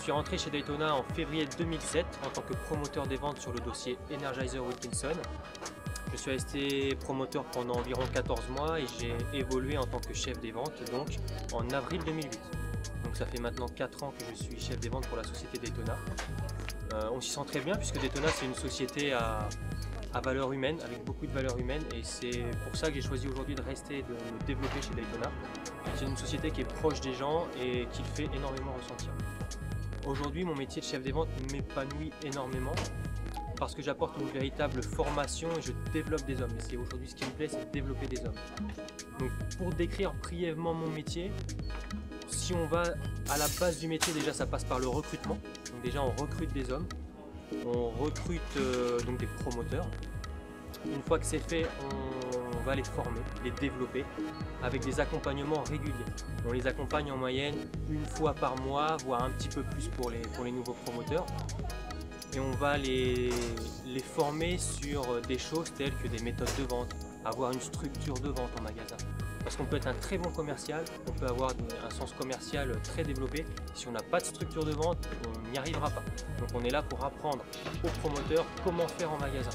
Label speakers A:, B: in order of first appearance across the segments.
A: suis rentré chez Daytona en février 2007 en tant que promoteur des ventes sur le dossier Energizer Wilkinson. Je suis resté promoteur pendant environ 14 mois et j'ai évolué en tant que chef des ventes donc en avril 2008. Donc ça fait maintenant 4 ans que je suis chef des ventes pour la société Daytona. On s'y sent très bien puisque Daytona c'est une société à valeur humaine, avec beaucoup de valeur humaine, et c'est pour ça que j'ai choisi aujourd'hui de rester et de me développer chez Daytona. C'est une société qui est proche des gens et qui le fait énormément ressentir. Aujourd'hui, mon métier de chef des ventes m'épanouit énormément parce que j'apporte une véritable formation et je développe des hommes. Et c'est aujourd'hui ce qui me plaît, c'est de développer des hommes. Donc pour décrire brièvement mon métier, si on va à la base du métier, déjà ça passe par le recrutement. Donc déjà on recrute des hommes. On recrute donc des promoteurs. Une fois que c'est fait, on va les former, les développer avec des accompagnements réguliers. On les accompagne en moyenne une fois par mois, voire un petit peu plus pour les nouveaux promoteurs. Et on va les former sur des choses telles que des méthodes de vente, avoir une structure de vente en magasin. Parce qu'on peut être un très bon commercial, on peut avoir un sens commercial très développé. Si on n'a pas de structure de vente, on n'y arrivera pas. Donc on est là pour apprendre aux promoteurs comment faire en magasin.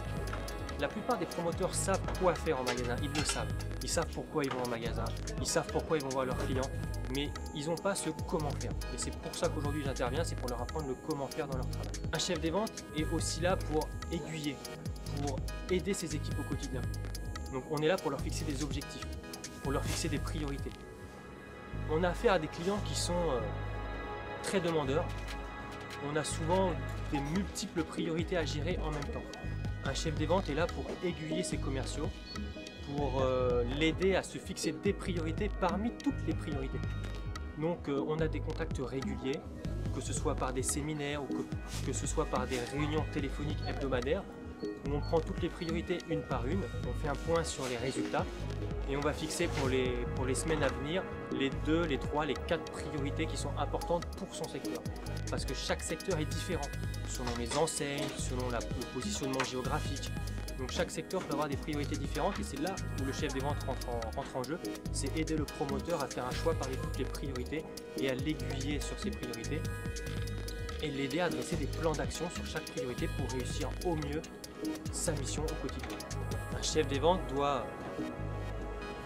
A: La plupart des promoteurs savent quoi faire en magasin, ils le savent. Ils savent pourquoi ils vont en magasin, ils savent pourquoi ils vont voir leurs clients, mais ils n'ont pas ce comment faire. Et c'est pour ça qu'aujourd'hui j'interviens, c'est pour leur apprendre le comment faire dans leur travail. Un chef des ventes est aussi là pour aiguiller, pour aider ses équipes au quotidien. Donc on est là pour leur fixer des objectifs, pour leur fixer des priorités. On a affaire à des clients qui sont très demandeurs. On a souvent des multiples priorités à gérer en même temps. Un chef des ventes est là pour aiguiller ses commerciaux, pour l'aider à se fixer des priorités parmi toutes les priorités. Donc on a des contacts réguliers, que ce soit par des séminaires ou que ce soit par des réunions téléphoniques hebdomadaires, où on prend toutes les priorités une par une, on fait un point sur les résultats et on va fixer pour les semaines à venir les 2, les 3, les 4 priorités qui sont importantes pour son secteur. Parce que chaque secteur est différent, selon les enseignes, selon le positionnement géographique. Donc chaque secteur peut avoir des priorités différentes et c'est là où le chef des ventes rentre en jeu. C'est aider le promoteur à faire un choix parmi toutes les priorités et à l'aiguiller sur ses priorités et l'aider à dresser des plans d'action sur chaque priorité pour réussir au mieux sa mission au quotidien. Un chef des ventes doit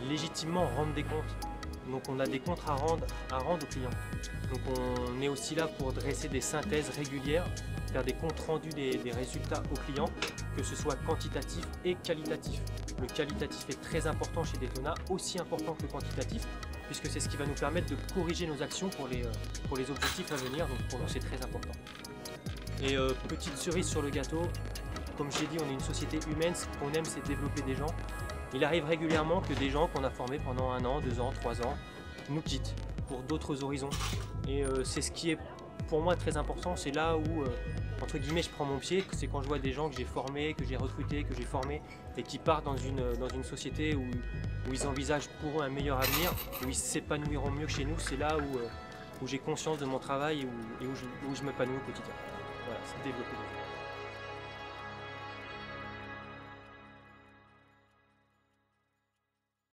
A: légitimement rendre des comptes. Donc on a des comptes à rendre aux clients. Donc on est aussi là pour dresser des synthèses régulières, faire des comptes rendus des résultats aux clients, que ce soit quantitatif et qualitatif. Le qualitatif est très important chez Daytona, aussi important que le quantitatif, puisque c'est ce qui va nous permettre de corriger nos actions pour les objectifs à venir. Donc pour nous c'est très important. Et petite cerise sur le gâteau, comme je l'ai dit, on est une société humaine, ce qu'on aime c'est développer des gens. Il arrive régulièrement que des gens qu'on a formés pendant 1 an, 2 ans, 3 ans nous quittent pour d'autres horizons. Et c'est ce qui est pour moi très important, c'est là où entre guillemets je prends mon pied, c'est quand je vois des gens que j'ai formés, que j'ai recrutés, que j'ai formés et qui partent dans une société où ils envisagent pour eux un meilleur avenir, où ils s'épanouiront mieux que chez nous. C'est là où j'ai conscience de mon travail et où je m'épanouis au quotidien. Voilà, c'est développer.